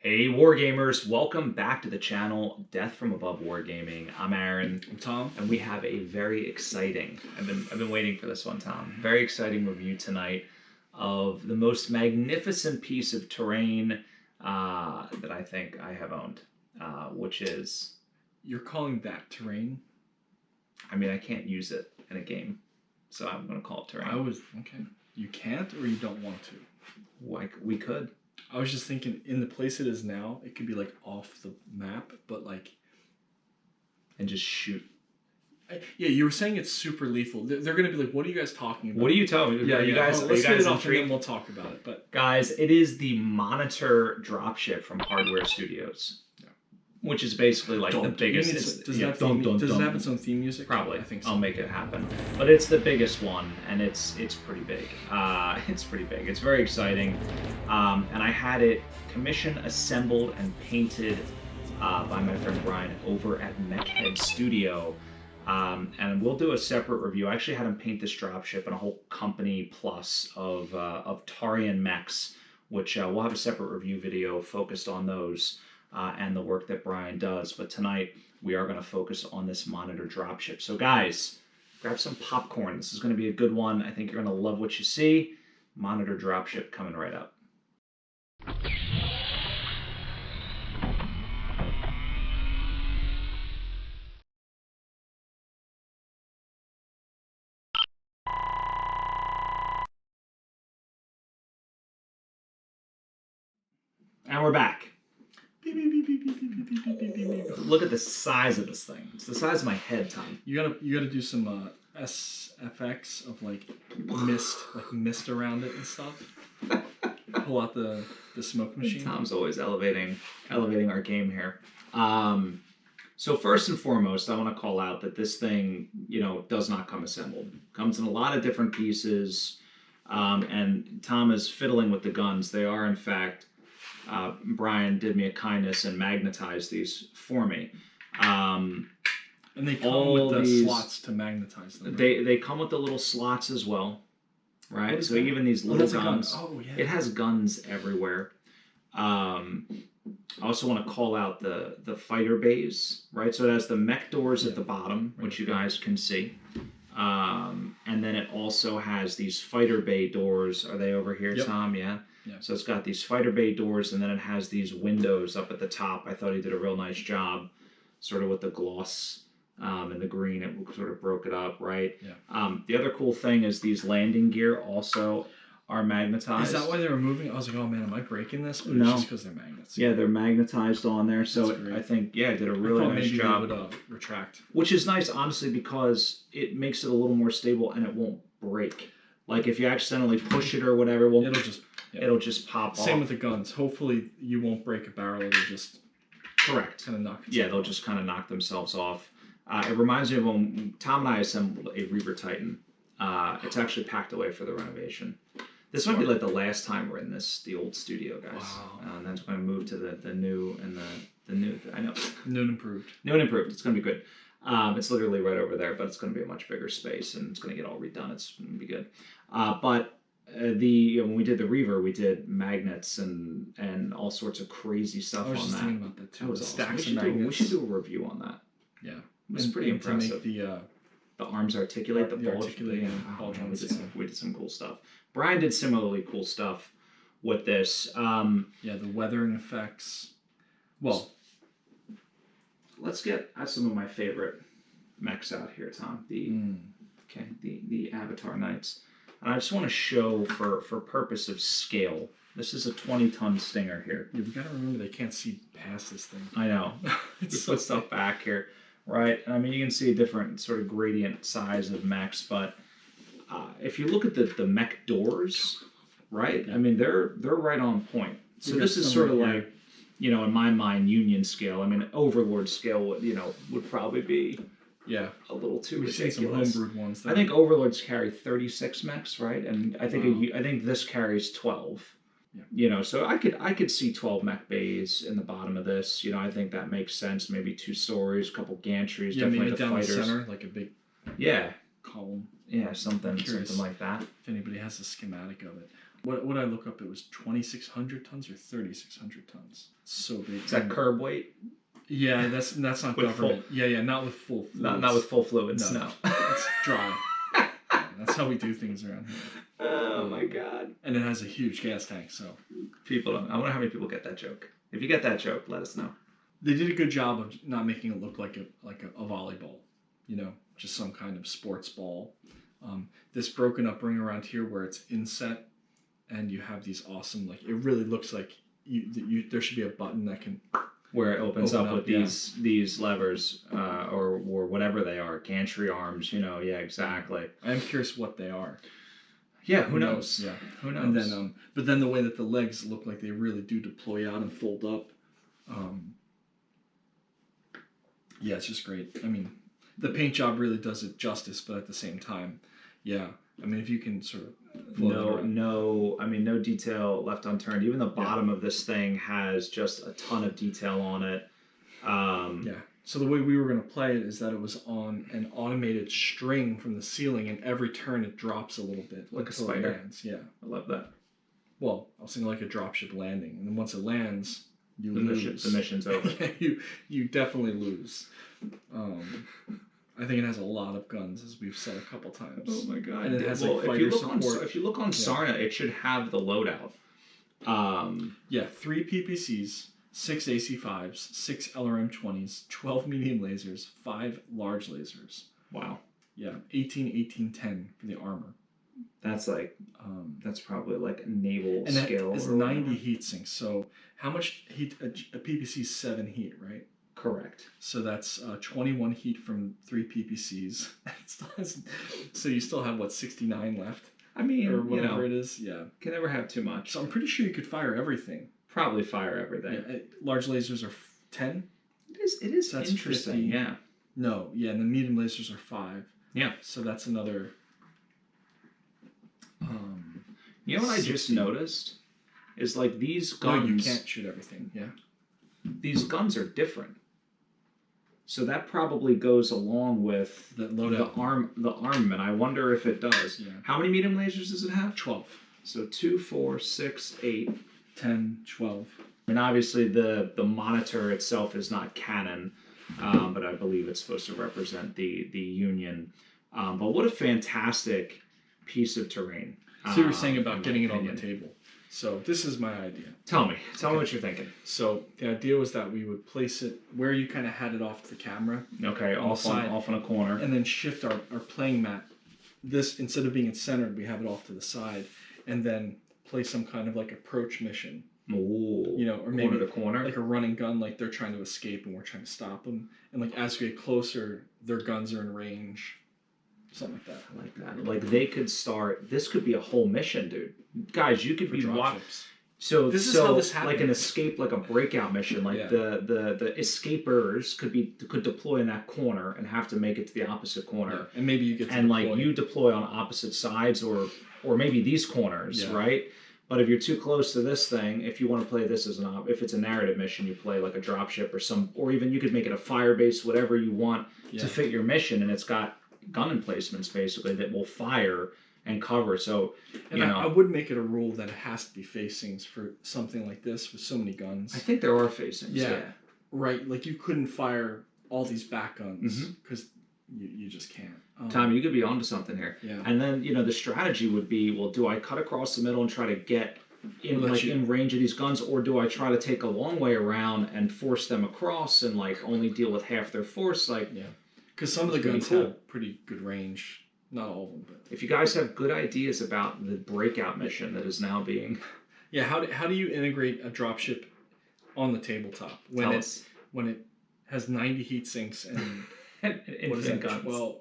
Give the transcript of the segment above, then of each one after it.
Hey Wargamers, welcome back to the channel Death from Above Wargaming. I'm Aaron. I'm Tom. And we have a very exciting, I've been waiting for this one, Tom. Very exciting review tonight of the most magnificent piece of terrain that I think I have owned, which is... You're calling that terrain? I mean, I can't use it in a game, so I'm going to call it terrain. Okay. You can't or you don't want to? Like, we could. I was just thinking, in the place it is now, it could be like off the map, but like... And just shoot. Yeah, you were saying it's super lethal. They're going to be like, what are you guys talking about? What are you telling me? Yeah, you guys, let's get it off and intrigued? then we'll talk about it. But guys, it is the monitor dropship from Hardware Studios, which is basically like the biggest. Does it have its own theme music? Probably. I think so. I'll make it happen. But it's the biggest one, and it's pretty big. It's pretty big. It's very exciting, and I had it commissioned, assembled, and painted by my friend Brian over at Mech Head Studio. And we'll do a separate review. I actually had him paint this dropship and a whole company plus of Tarian mechs, which we'll have a separate review video focused on those and the work that Brian does. But tonight we are going to focus on this monitor dropship. So guys, grab some popcorn. This is going to be a good one. I think you're going to love what you see. Monitor dropship coming right up. And we're back. Look at the size of this thing. It's the size of my head, Tom. You gotta do some SFX of like mist around it and stuff. Pull out the smoke machine. Tom's always elevating our game here. So first and foremost, I want to call out that this thing, does not come assembled. Comes in a lot of different pieces, and Tom is fiddling with the guns. They are, in fact, Brian did me a kindness and magnetized these for me. And they come with the slots to magnetize them. Right? They come with the little slots as well, right? So even these little guns. Oh, yeah. It has guns everywhere. I also want to call out the fighter bays, right? So it has the mech doors at the bottom, which you guys can see. And then it also has these fighter bay doors. Are they over here, Yep. Tom? Yeah. Yeah. So it's got these fighter bay doors, and then it has these windows up at the top. I thought he did a real nice job, sort of with the gloss and the green. It sort of broke it up, right? Yeah. The other cool thing is these landing gear also are magnetized. Is that why they were moving? I was like, oh man, am I breaking this? But No. It's just because they're magnets. Yeah, they're magnetized on there. So I think, it did a really nice job. Maybe they would retract. Which is nice, honestly, because it makes it a little more stable and it won't break. Like if you accidentally push it or whatever, it'll just pop off. Same with the guns. Hopefully you won't break a barrel. It'll just correct. Kind of knock. Yeah, they'll just kind of knock themselves off. It reminds me of when Tom and I assembled a Reaver Titan. It's actually packed away for the renovation. This might be like the last time we're in the old studio, guys. Wow. And then it's going to move to the new and the new. I know. New and improved. New and improved. It's going to be good. It's literally right over there, but it's going to be a much bigger space and it's going to get all redone. It's going to be good. But when we did the Reaver, we did magnets and all sorts of crazy stuff on that. I was just thinking about that too. That was Stacks awesome. of magnets. We should do a review on that. Yeah. It was pretty impressive. To make the arms articulate, the bulge. We did some cool stuff. Brian did similarly cool stuff with this. Yeah, the weathering effects. Well, let's get some of my favorite mechs out here, Tom. The Avatar Knights. And I just want to show for purpose of scale. This is a 20-ton Stinger here. Yeah, we gotta remember they can't see past this thing. I know. It's put stuff back here. Right, I mean, you can see a different sort of gradient size of mechs, but if you look at the mech doors, right? I mean, they're right on point. So this is sort of like, in my mind, Union scale. I mean, Overlord scale would probably be a little too ridiculous. We've seen some homebrewed ones. I think Overlords carry 36 mechs, right? And I think this carries 12. Yeah. So I could see 12 mech bays in the bottom of this. I think that makes sense. Maybe 2 stories, a couple gantries, definitely maybe the down fighters. The center, like a big Yeah. column. Yeah, something like that. If anybody has a schematic of it. What I look up, it was 2,600 tons or 3,600 tons. It's so big. Is that curb weight? Yeah, that's not With government. Yeah, not with full fluids. Not with full fluids. No. It's dry. Yeah, that's how we do things around here. Oh my god! And it has a huge gas tank, so people don't. I wonder how many people get that joke. If you get that joke, let us know. They did a good job of not making it look like a volleyball, just some kind of sports ball. This broken up ring around here where it's inset, and you have these awesome, like, it really looks like there should be a button that can where it opens up with yeah. these levers or whatever they are, gantry arms. Yeah, exactly. I'm curious what they are. Yeah, who knows? Yeah, who knows? And then, but then the way that the legs look like they really do deploy out and fold up. Yeah, it's just great. I mean, the paint job really does it justice, but at the same time, yeah. I mean, if you can sort of no detail left unturned. Even the bottom of this thing has just a ton of detail on it. Yeah. So the way we were going to play it is that it was on an automated string from the ceiling, and every turn it drops a little bit, like a spider. Lands. Yeah, I love that. Well, I was thinking like a dropship landing, and then once it lands, you lose. The mission's over. you definitely lose. I think it has a lot of guns, as we've said a couple times. Oh my god! And it has like if you look on yeah. Sarna, it should have the loadout. 3 PPCs, 6 AC5s, 6 LRM-20s, 12 medium lasers, 5 large lasers. Wow. Yeah, 18, 10 for the armor. That's like, that's probably like naval and scale. And that is 90 heat sinks. So how much heat? A PPC is 7 heat, right? Correct. So that's 21 heat from 3 PPCs. So you still have, 69 left? I mean, or whatever it is. Yeah. Can never have too much. So I'm pretty sure you could fire everything. Probably fire everything. Yeah, large lasers are 10. It is so that's interesting. 50. Yeah. No, yeah, and the medium lasers are 5. Yeah. So that's another. You know what 60. I just noticed is like these guns. No, you can't shoot everything. Yeah. These guns are different. So that probably goes along with the armament. I wonder if it does. Yeah. How many medium lasers does it have? 12. So 2, 4, 6, 8, 10, 12. And obviously the monitor itself is not canon, but I believe it's supposed to represent the Union. But what a fantastic piece of terrain. So you were saying about getting it on the table. So this is my idea. Tell me what you're thinking. So the idea was that we would place it where you kind of had it off to the camera. Okay, off on a corner. And then shift our playing mat. This, instead of being centered, we have it off to the side. And then play some kind of like approach mission. Ooh, or maybe corner to corner. Like a running gun, like they're trying to escape and we're trying to stop them. And like as we get closer, their guns are in range. Something like that. I like that. Like they could start. This could be a whole mission, dude. Guys, you could be watching. So this is how this happens. Like an escape, like a breakout mission. Like the escapers could deploy in that corner and have to make it to the opposite corner. Yeah. And maybe you get to deploy. Like you deploy on opposite sides or maybe these corners, right? But if you're too close to this thing, if you want to play this as if it's a narrative mission, you play like a dropship or even you could make it a fire base, whatever you want to fit your mission, and it's got gun emplacements basically that will fire and cover. So, I would make it a rule that it has to be facings for something like this with so many guns. I think there are facings. Yeah. Right. Like you couldn't fire all these back guns because you just can't. Tom, you could be onto something here. Yeah. And then the strategy would be, well, do I cut across the middle and try to get in range of these guns, or do I try to take a long way around and force them across and only deal with half their force? Because some of the guns have pretty good range. Not all of them, but if you guys have good ideas about the breakout mission that is now being, how do you integrate a dropship on the tabletop when it has 90 heat sinks and infinite guns? Well,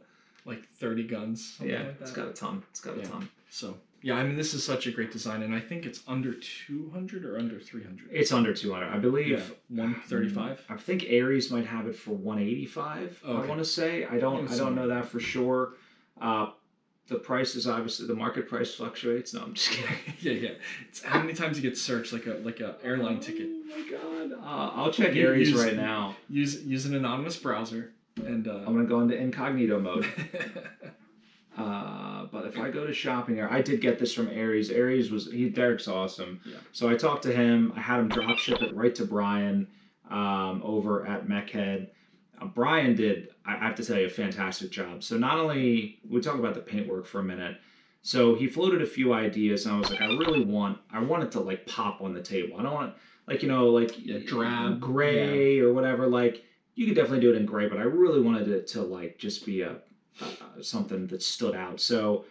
30 guns. Yeah, like that. It's got a ton. So I mean, this is such a great design, and I think it's under 200 or under 300. It's under 200, I believe. 135. I think Aries might have it for 185. Okay. I want to say. I don't know that for sure. The price is obviously the market price fluctuates. No, I'm just kidding. yeah. It's how many times you get searched like a airline ticket. Oh my god! I'll check Aries right now. Use an anonymous browser, and I'm gonna go into incognito mode. But if I go to shopping area, I did get this from Aries. Derek's awesome. Yeah. So I talked to him. I had him drop ship it right to Brian over at Mech Head. Brian did, I have to tell you, a fantastic job. So not only, we talk about the paintwork for a minute. So he floated a few ideas, and I was like, I want it to like pop on the table. I don't want, like, drab, gray or whatever. Like, you could definitely do it in gray, but I really wanted it to like just be something that stood out. So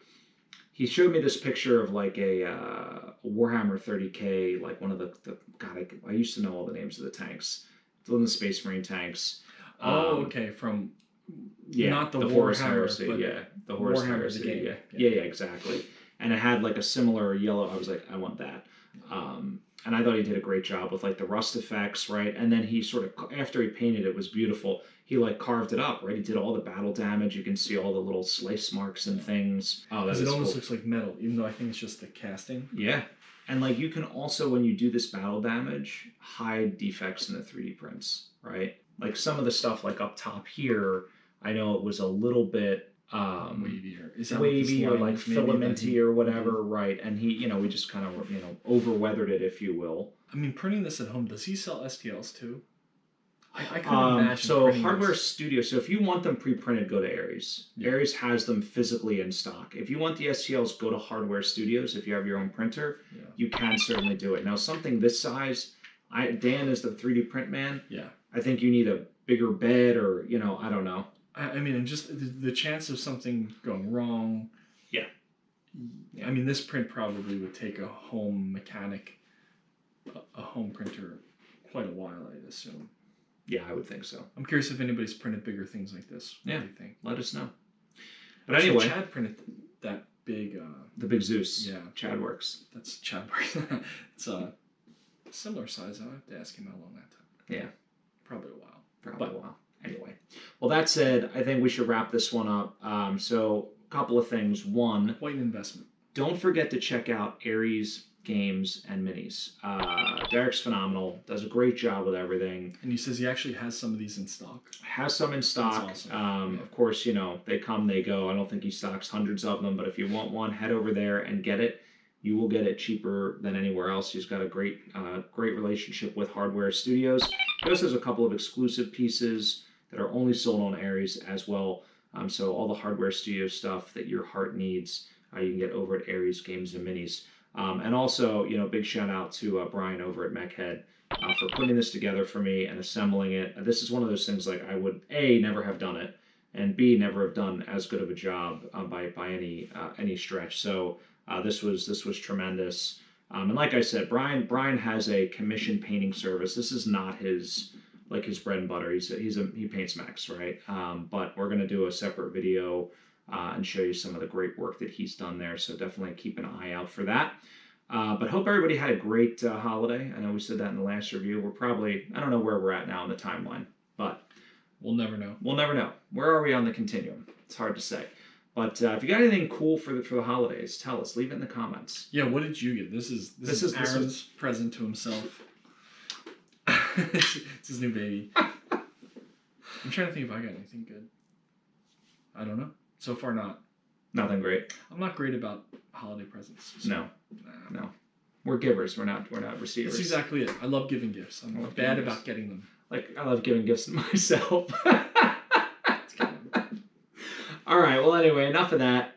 he showed me this picture of like a Warhammer 30K, like one of the God, I used to know all the names of the tanks. It's one of the Space Marine tanks. Okay, from not the Horus Warhammer, Heresy, but the Horus Warhammer Heresy, the game. Yeah, exactly. And it had like a similar yellow. I was like, I want that. And I thought he did a great job with like the rust effects, right? And then he sort of, after he painted it was beautiful, he like carved it up, right? He did all the battle damage. You can see all the little slice marks and things. Oh, because it almost looks like metal, even though I think it's just the casting. Yeah. And like you can also, when you do this battle damage, hide defects in the 3D prints, right? Like some of the stuff like up top here, I know it was a little bit wavy or like filamenty or whatever, right? And he, we just kind of, over weathered it, if you will. I mean, printing this at home, does he sell STLs too? I couldn't imagine. So Hardware Studio. So if you want them pre-printed, go to Aries. Yeah. Aries has them physically in stock. If you want the STLs, go to Hardware Studios. If you have your own printer, you can certainly do it. Now something this size, Dan is the 3D print man. Yeah. I think you need a bigger bed, or I don't know. I mean, and just the chance of something going wrong. Yeah. I mean, this print probably would take a home mechanic, a home printer, quite a while, I'd assume. Yeah, I would think so. I'm curious if anybody's printed bigger things like this. What do you think? Let us know. But anyway, Chad printed that big. The big Zeus. Yeah, Chad Works. That's Chad Works. It's a similar size. I'll have to ask him how long that took. Yeah, probably a while. A while. Anyway, well, that said, I think we should wrap this one up. So, a couple of things. One, quite an investment. Don't forget to check out Aries Games and Minis. Derek's phenomenal. Does a great job with everything. And he says he actually has some of these in stock. Has some in stock. That's awesome. Of course, they come, they go. I don't think he stocks hundreds of them, but if you want one, head over there and get it. You will get it cheaper than anywhere else. He's got a great relationship with Hardware Studios. He also has a couple of exclusive pieces that are only sold on Aries as well. So all the Hardware Studio stuff that your heart needs, you can get over at Aries Games and Minis. And also, big shout out to Brian over at Mech Head for putting this together for me and assembling it. This is one of those things like I would A, never have done it, and B, never have done as good of a job by any stretch. So this was tremendous. And like I said, Brian has a commission painting service. This is not his bread and butter. He paints mechs, right? But we're gonna do a separate video and show you some of the great work that he's done there. So definitely keep an eye out for that. But hope everybody had a great holiday. I know we said that in the last review. We're probably, I don't know where we're at now in the timeline, but we'll never know. We'll never know. Where are we on the continuum? It's hard to say. But if you got anything cool for the holidays, tell us. Leave it in the comments. Yeah, what did you get? This is Aaron's present to himself. It's his new baby. I'm trying to think if I got anything good. I don't know. So far, not. Nothing great. I'm not great about holiday presents. So. No. We're givers. We're not receivers. That's exactly it. I love giving gifts. I'm bad about getting them. Like, I love giving gifts to myself. All right. Well, anyway, enough of that.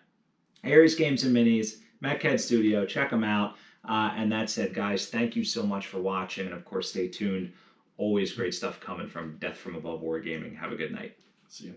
Aries Games and Minis, Mech Head Studio. Check them out. And that said, guys, thank you so much for watching. And, of course, stay tuned. Always great stuff coming from Death from Above Wargaming. Have a good night. See you.